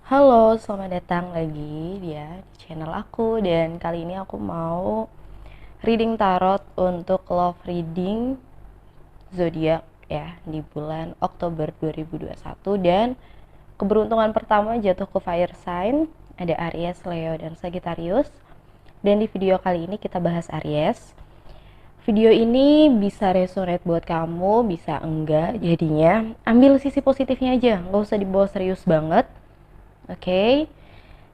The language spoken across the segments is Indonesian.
Halo, selamat datang lagi ya di channel aku, dan kali ini aku mau reading tarot untuk love reading zodiak ya di bulan Oktober 2021. Dan keberuntungan pertama jatuh ke fire sign, ada Aries, Leo, dan Sagittarius. Dan di video kali ini kita bahas Aries. Video ini bisa resonate buat kamu, bisa enggak. Jadinya ambil sisi positifnya aja, nggak usah dibawa serius banget. Oke.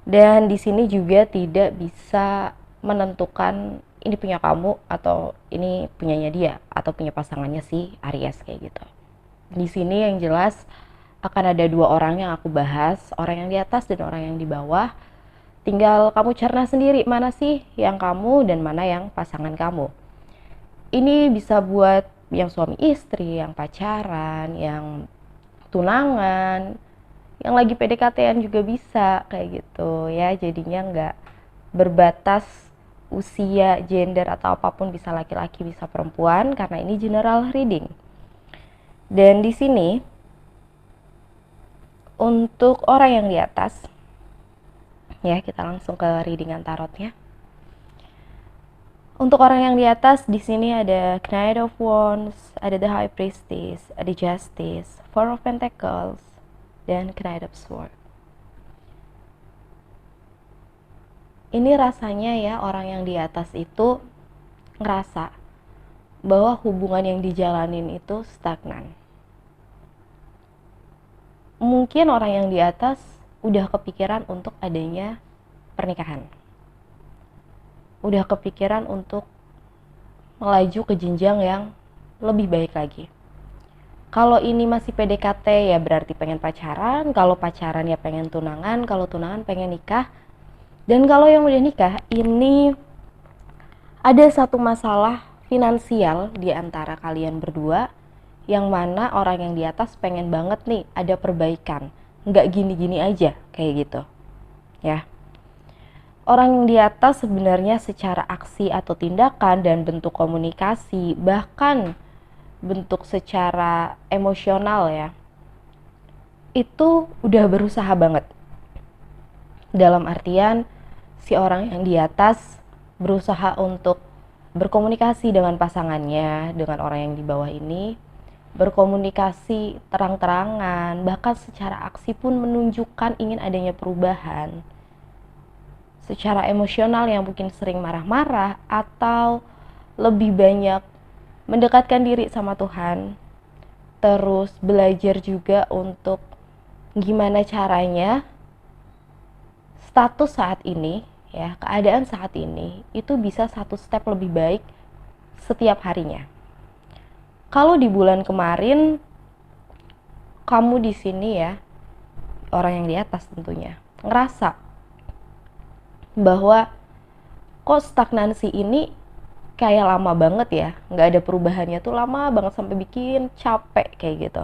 Dan di sini juga tidak bisa menentukan ini punya kamu atau ini punyanya dia atau punya pasangannya si Aries kayak gitu. Di sini yang jelas akan ada dua orang yang aku bahas, orang yang di atas dan orang yang di bawah. Tinggal kamu cerna sendiri mana sih yang kamu dan mana yang pasangan kamu. Ini bisa buat yang suami istri, yang pacaran, yang tunangan, yang lagi PDKT-an juga bisa kayak gitu ya. Jadinya nggak berbatas usia, gender atau apapun, bisa laki-laki bisa perempuan karena ini general reading. Dan di sini untuk orang yang di atas ya, kita langsung ke readingan tarotnya. Untuk orang yang di atas di sini ada Knight of Wands, ada The High Priestess, ada Justice, Four of Pentacles, dan Knight of Swords. Ini rasanya ya, orang yang di atas itu ngerasa bahwa hubungan yang dijalanin itu stagnan. Mungkin orang yang di atas udah kepikiran untuk adanya pernikahan. Udah kepikiran untuk melaju ke jenjang yang lebih baik lagi. Kalau ini masih PDKT ya berarti pengen pacaran, kalau pacaran ya pengen tunangan, kalau tunangan pengen nikah. Dan kalau yang udah nikah, ini ada satu masalah finansial di antara kalian berdua, yang mana orang yang di atas pengen banget nih ada perbaikan, nggak gini-gini aja kayak gitu ya. Orang yang di atas sebenarnya secara aksi atau tindakan dan bentuk komunikasi, bahkan bentuk secara emosional ya, itu udah berusaha banget. Dalam artian si orang yang di atas berusaha untuk berkomunikasi dengan pasangannya, dengan orang yang di bawah ini, berkomunikasi terang-terangan, bahkan secara aksi pun menunjukkan ingin adanya perubahan. Secara emosional yang mungkin sering marah-marah atau lebih banyak mendekatkan diri sama Tuhan. Terus belajar juga untuk gimana caranya status saat ini ya, keadaan saat ini itu bisa satu step lebih baik setiap harinya. Kalau di bulan kemarin kamu di sini ya, orang yang di atas tentunya ngerasa bahwa kok stagnansi ini kayak lama banget ya, nggak ada perubahannya tuh lama banget sampai bikin capek kayak gitu.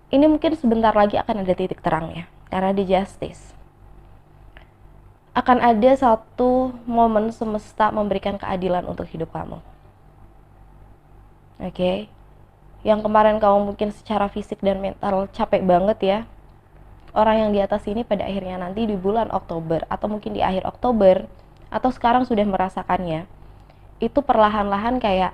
Ini mungkin sebentar lagi akan ada titik terangnya karena di Justice akan ada satu momen semesta memberikan keadilan untuk hidup kamu. Oke. Yang kemarin kamu mungkin secara fisik dan mental capek banget ya, orang yang di atas ini pada akhirnya nanti di bulan Oktober atau mungkin di akhir Oktober atau sekarang sudah merasakannya, itu perlahan-lahan kayak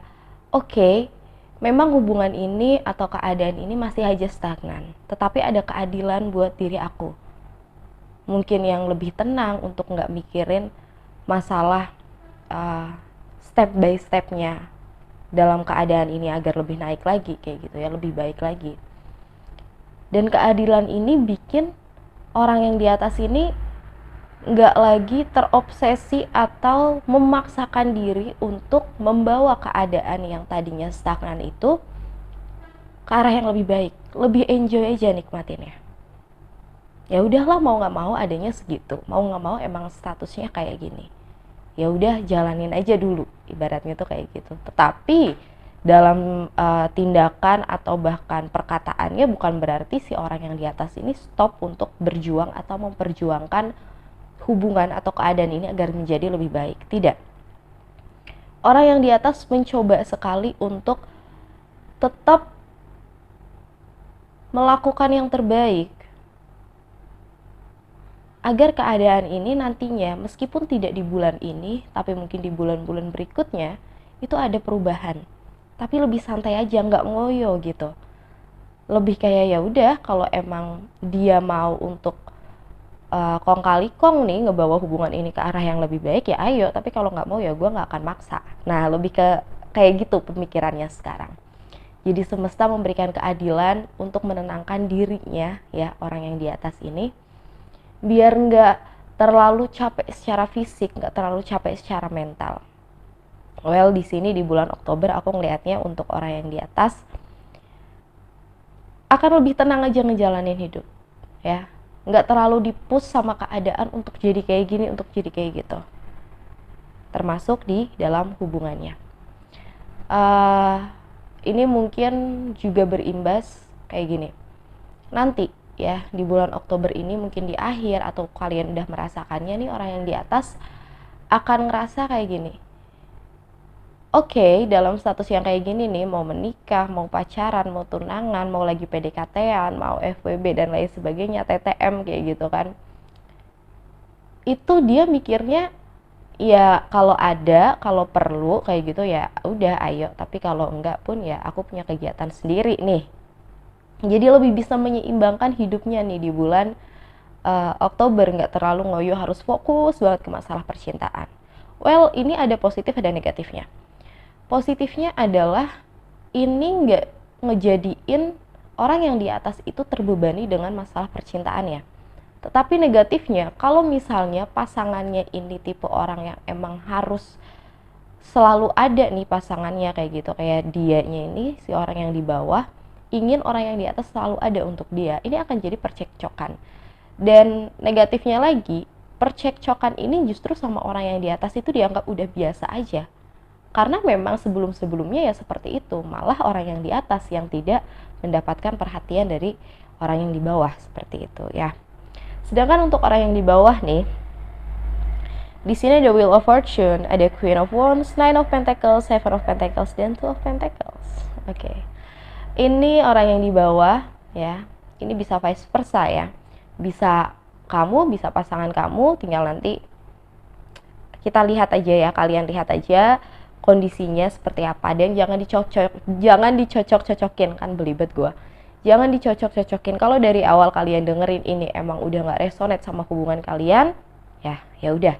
oke, memang hubungan ini atau keadaan ini masih aja stagnan, tetapi ada keadilan buat diri aku. Mungkin yang lebih tenang untuk nggak mikirin masalah step by stepnya dalam keadaan ini agar lebih naik lagi kayak gitu ya, lebih baik lagi. Dan keadilan ini bikin orang yang di atas ini nggak lagi terobsesi atau memaksakan diri untuk membawa keadaan yang tadinya stagnan itu ke arah yang lebih baik, lebih enjoy aja nikmatinnya. Ya udahlah, mau nggak mau adanya segitu, mau nggak mau emang statusnya kayak gini. Ya udah jalanin aja dulu, ibaratnya tuh kayak gitu. Tetapi dalam tindakan atau bahkan perkataannya bukan berarti si orang yang di atas ini stop untuk berjuang atau memperjuangkan hubungan atau keadaan ini agar menjadi lebih baik. Tidak. Orang yang di atas mencoba sekali untuk tetap melakukan yang terbaik. agar keadaan ini nantinya meskipun tidak di bulan ini, tapi mungkin di bulan-bulan berikutnya itu ada perubahan. Tapi lebih santai aja, nggak ngoyo gitu. Lebih kayak ya udah, kalau emang dia mau untuk kong kali kong nih ngebawa hubungan ini ke arah yang lebih baik, ya ayo. Tapi kalau nggak mau ya gue nggak akan maksa. Nah, lebih ke kayak gitu pemikirannya sekarang. Jadi semesta memberikan keadilan untuk menenangkan dirinya ya, orang yang di atas ini, biar nggak terlalu capek secara fisik, nggak terlalu capek secara mental. Well, di sini di bulan Oktober aku ngelihatnya untuk orang yang di atas akan lebih tenang aja ngejalanin hidup ya, nggak terlalu dipush sama keadaan untuk jadi kayak gini, untuk jadi kayak gitu, termasuk di dalam hubungannya. Ini mungkin juga berimbas kayak gini, nanti ya di bulan Oktober ini, mungkin di akhir atau kalian udah merasakannya nih, orang yang di atas akan ngerasa kayak gini, oke, dalam status yang kayak gini nih, mau menikah, mau pacaran, mau tunangan, mau lagi PDKT-an, mau FWB dan lain sebagainya, TTM kayak gitu kan, itu dia mikirnya ya kalau ada, kalau perlu kayak gitu ya udah ayo, tapi kalau enggak pun ya aku punya kegiatan sendiri nih. Jadi lebih bisa menyeimbangkan hidupnya nih di bulan Oktober, nggak terlalu ngoyo harus fokus banget ke masalah percintaan. Well, ini ada positif ada negatifnya. Positifnya adalah ini nggak ngejadiin orang yang di atas itu terbebani dengan masalah percintaannya. Tetapi negatifnya, kalau misalnya pasangannya ini tipe orang yang emang harus selalu ada nih pasangannya kayak gitu, kayak dianya ini, si orang yang di bawah ingin orang yang di atas selalu ada untuk dia, ini akan jadi percekcokan. Dan negatifnya lagi, percekcokan ini justru sama orang yang di atas itu dianggap udah biasa aja. Karena memang sebelum-sebelumnya ya seperti itu, malah orang yang di atas yang tidak mendapatkan perhatian dari orang yang di bawah, seperti itu ya. Sedangkan untuk orang yang di bawah nih, di sini ada Wheel of Fortune, ada Queen of Wands, Nine of Pentacles, Seven of Pentacles, dan Two of Pentacles. Oke. Ini orang yang di bawah ya. Ini bisa vice versa ya. Bisa kamu, bisa pasangan kamu, tinggal nanti kita lihat aja ya, kalian lihat aja kondisinya seperti apa, dan jangan dicocok-cocokin, kan belibet gue. Jangan dicocok-cocokin. Kalau dari awal kalian dengerin ini emang udah nggak resonate sama hubungan kalian, ya udah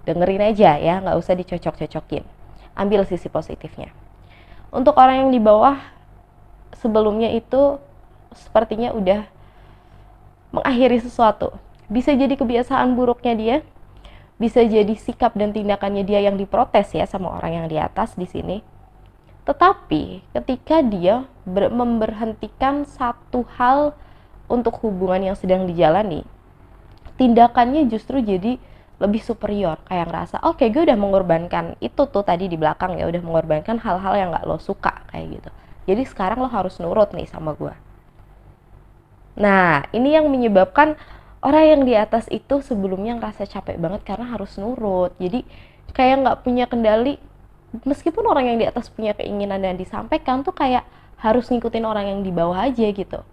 dengerin aja ya, nggak usah dicocok-cocokin. Ambil sisi positifnya. Untuk orang yang di bawah, sebelumnya itu sepertinya udah mengakhiri sesuatu. Bisa jadi kebiasaan buruknya dia, bisa jadi sikap dan tindakannya dia yang diprotes ya sama orang yang di atas di sini. Tetapi ketika dia memberhentikan satu hal untuk hubungan yang sedang dijalani, tindakannya justru jadi lebih superior, kayak ngerasa oke, gue udah mengorbankan itu tuh tadi di belakang ya, udah mengorbankan hal-hal yang gak lo suka kayak gitu, jadi sekarang lo harus nurut nih sama gue. Nah, ini yang menyebabkan orang yang di atas itu sebelumnya ngerasa capek banget karena harus nurut, jadi kayak gak punya kendali. Meskipun orang yang di atas punya keinginan dan disampaikan tuh kayak harus ngikutin orang yang di bawah aja gitu,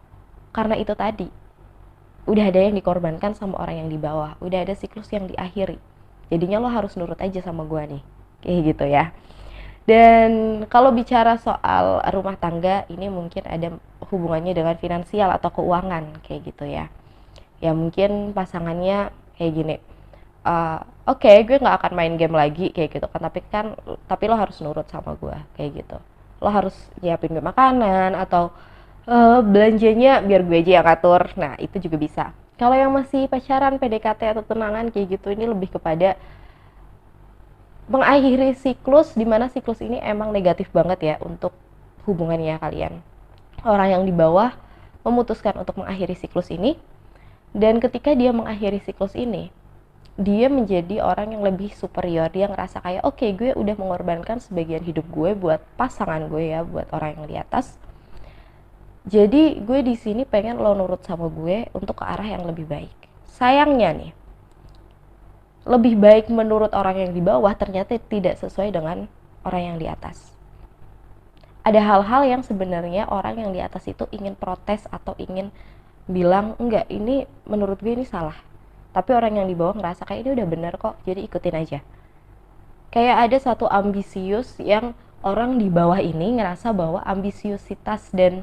karena itu tadi udah ada yang dikorbankan sama orang yang di bawah, udah ada siklus yang diakhiri, jadinya lo harus nurut aja sama gue nih, kayak gitu ya. Dan kalau bicara soal rumah tangga, ini mungkin ada hubungannya dengan finansial atau keuangan kayak gitu ya. Ya mungkin pasangannya kayak gini, oke, gue nggak akan main game lagi kayak gitu kan, tapi lo harus nurut sama gue kayak gitu. Lo harus nyiapin gue makanan atau belanjanya biar gue aja yang atur. Nah, itu juga bisa. Kalau yang masih pacaran, PDKT atau tunangan kayak gitu, ini lebih kepada mengakhiri siklus, dimana siklus ini emang negatif banget ya untuk hubungannya kalian. Orang yang di bawah memutuskan untuk mengakhiri siklus ini, dan ketika dia mengakhiri siklus ini, dia menjadi orang yang lebih superior. Dia ngerasa kayak oke, gue udah mengorbankan sebagian hidup gue buat pasangan gue ya, buat orang yang di atas. Jadi gue di sini pengen lo nurut sama gue untuk ke arah yang lebih baik. Sayangnya nih, lebih baik menurut orang yang di bawah ternyata tidak sesuai dengan orang yang di atas. Ada hal-hal yang sebenarnya orang yang di atas itu ingin protes atau ingin bilang enggak, ini menurut gue ini salah. tapi orang yang di bawah ngerasa kayak ini udah bener kok, jadi ikutin aja. Kayak ada satu ambisius yang orang di bawah ini ngerasa bahwa ambisiusitas dan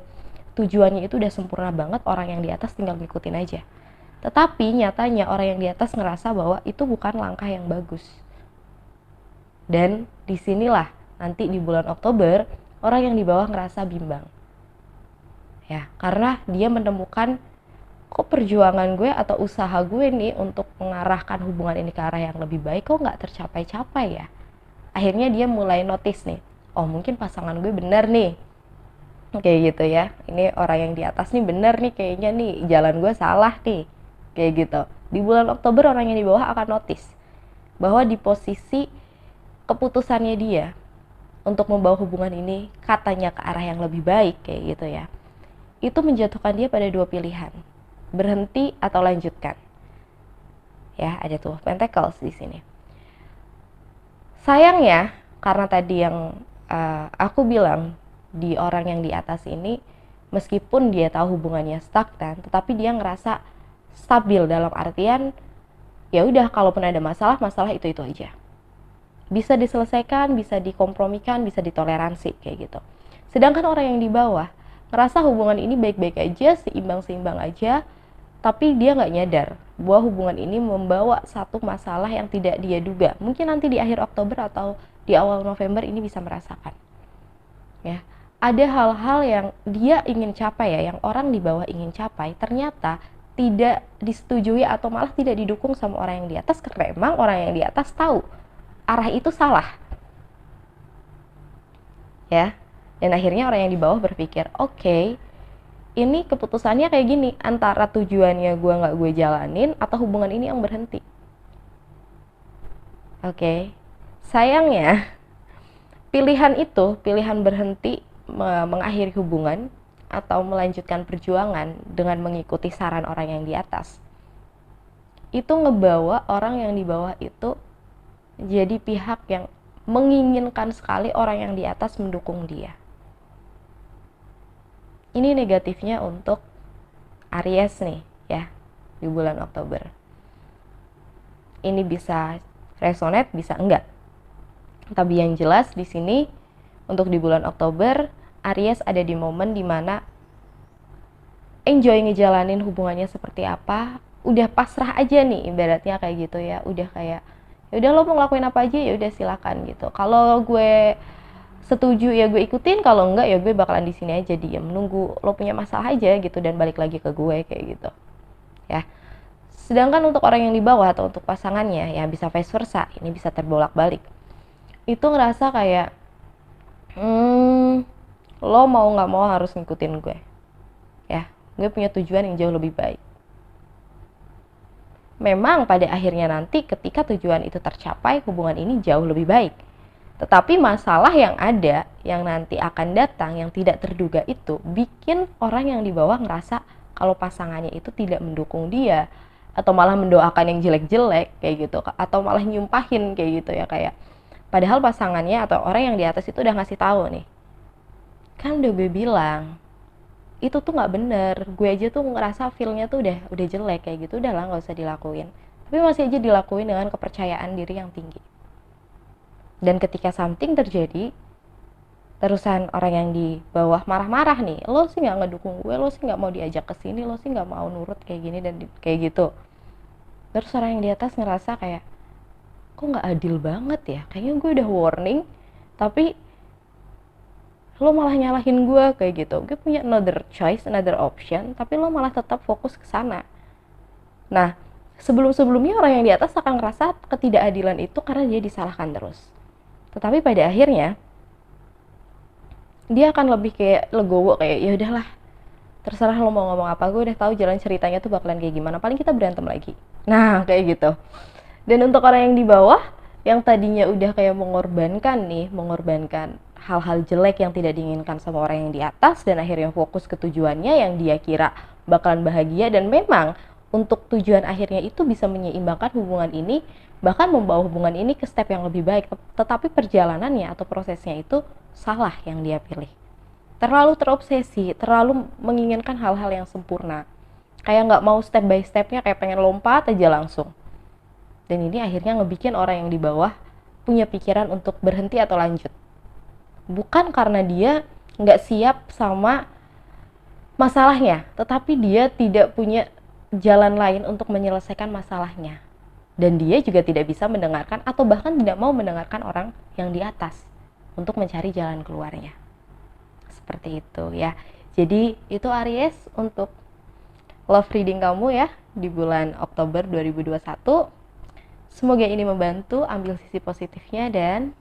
tujuannya itu udah sempurna banget, orang yang di atas tinggal ngikutin aja. Tetapi nyatanya orang yang di atas ngerasa bahwa itu bukan langkah yang bagus. Dan disinilah nanti di bulan Oktober orang yang di bawah ngerasa bimbang. Ya, karena dia menemukan kok perjuangan gue atau usaha gue nih untuk mengarahkan hubungan ini ke arah yang lebih baik kok nggak tercapai-capai ya. Akhirnya dia mulai notice nih, oh mungkin pasangan gue bener nih, kayak gitu ya, ini orang yang di atas nih bener nih kayaknya nih, jalan gue salah nih, kayak gitu. Di bulan Oktober orang yang di bawah akan notice bahwa di posisi keputusannya dia untuk membawa hubungan ini katanya ke arah yang lebih baik, kayak gitu ya, itu menjatuhkan dia pada dua pilihan, berhenti atau lanjutkan. Ya, ada tuh Pentacles di sini. Sayangnya, karena tadi yang aku bilang, di orang yang di atas ini, meskipun dia tahu hubungannya stagnan, tetapi dia ngerasa stabil dalam artian, ya udah kalaupun ada masalah itu aja. Bisa diselesaikan, bisa dikompromikan, bisa ditoleransi, kayak gitu. Sedangkan orang yang di bawah, ngerasa hubungan ini baik-baik aja, seimbang-seimbang aja, tapi dia nggak nyadar bahwa hubungan ini membawa satu masalah yang tidak dia duga. Mungkin nanti di akhir Oktober atau di awal November ini bisa merasakan. Ya, ada hal-hal yang dia ingin capai ya, yang orang di bawah ingin capai, ternyata tidak disetujui atau malah tidak didukung sama orang yang di atas, karena emang orang yang di atas tahu arah itu salah. Ya, dan akhirnya orang yang di bawah berpikir, oke, ini keputusannya kayak gini, antara tujuannya gue jalanin atau hubungan ini yang berhenti. Oke. Sayangnya pilihan itu, pilihan berhenti mengakhiri hubungan atau melanjutkan perjuangan dengan mengikuti saran orang yang di atas, itu ngebawa orang yang di bawah itu jadi pihak yang menginginkan sekali orang yang di atas mendukung dia. Ini negatifnya untuk Aries nih ya, di bulan Oktober. Ini bisa resonate, bisa enggak. Tapi yang jelas di sini untuk di bulan Oktober, Aries ada di momen dimana enjoy ngejalanin hubungannya seperti apa, udah pasrah aja nih ibaratnya kayak gitu ya, udah kayak ya udah lo mau ngelakuin apa aja ya udah silakan gitu. Kalau gue setuju ya gue ikutin, kalau enggak ya gue bakalan di sini aja diam menunggu lo punya masalah aja gitu dan balik lagi ke gue, kayak gitu ya. Sedangkan untuk orang yang di bawah atau untuk pasangannya ya bisa vice versa, ini bisa terbolak-balik. Itu ngerasa kayak lo mau nggak mau harus ngikutin gue ya, gue punya tujuan yang jauh lebih baik. Memang pada akhirnya nanti ketika tujuan itu tercapai, hubungan ini jauh lebih baik. Tetapi masalah yang ada, yang nanti akan datang, yang tidak terduga itu, bikin orang yang di bawah ngerasa kalau pasangannya itu tidak mendukung dia, atau malah mendoakan yang jelek-jelek, kayak gitu, atau malah nyumpahin, kayak gitu ya, kayak padahal pasangannya atau orang yang di atas itu udah ngasih tahu nih, kan udah gue bilang, itu tuh nggak bener, gue aja tuh ngerasa feelnya tuh udah jelek, kayak gitu, udahlah nggak usah dilakuin. Tapi masih aja dilakuin dengan kepercayaan diri yang tinggi. Dan ketika something terjadi, terusan orang yang di bawah marah-marah nih, lo sih nggak ngedukung gue, lo sih nggak mau diajak ke sini, lo sih nggak mau nurut kayak gini dan kayak gitu. Terus orang yang di atas ngerasa kayak, kok nggak adil banget ya, kayaknya gue udah warning, tapi lo malah nyalahin gue, kayak gitu. Gue punya another choice, another option, tapi lo malah tetap fokus ke sana. Nah, sebelum-sebelumnya orang yang di atas akan ngerasa ketidakadilan itu karena dia disalahkan terus. Tetapi pada akhirnya dia akan lebih kayak legowo, kayak ya udahlah, terserah lo mau ngomong apa, gue udah tahu jalan ceritanya tuh bakalan kayak gimana, paling kita berantem lagi. Nah, kayak gitu. Dan untuk orang yang di bawah, yang tadinya udah kayak mengorbankan hal-hal jelek yang tidak diinginkan sama orang yang di atas, dan akhirnya fokus ke tujuannya yang dia kira bakalan bahagia, dan memang untuk tujuan akhirnya itu bisa menyeimbangkan hubungan ini, bahkan membawa hubungan ini ke step yang lebih baik, tetapi perjalanannya atau prosesnya itu salah yang dia pilih. Terlalu terobsesi, terlalu menginginkan hal-hal yang sempurna. kayak nggak mau step by stepnya, kayak pengen lompat aja langsung. Dan ini akhirnya ngebikin orang yang di bawah punya pikiran untuk berhenti atau lanjut. Bukan karena dia nggak siap sama masalahnya, tetapi dia tidak punya jalan lain untuk menyelesaikan masalahnya. Dan dia juga tidak bisa mendengarkan atau bahkan tidak mau mendengarkan orang yang di atas untuk mencari jalan keluarnya. Seperti itu ya. Jadi itu Aries untuk love reading kamu ya di bulan Oktober 2021. Semoga ini membantu, ambil sisi positifnya dan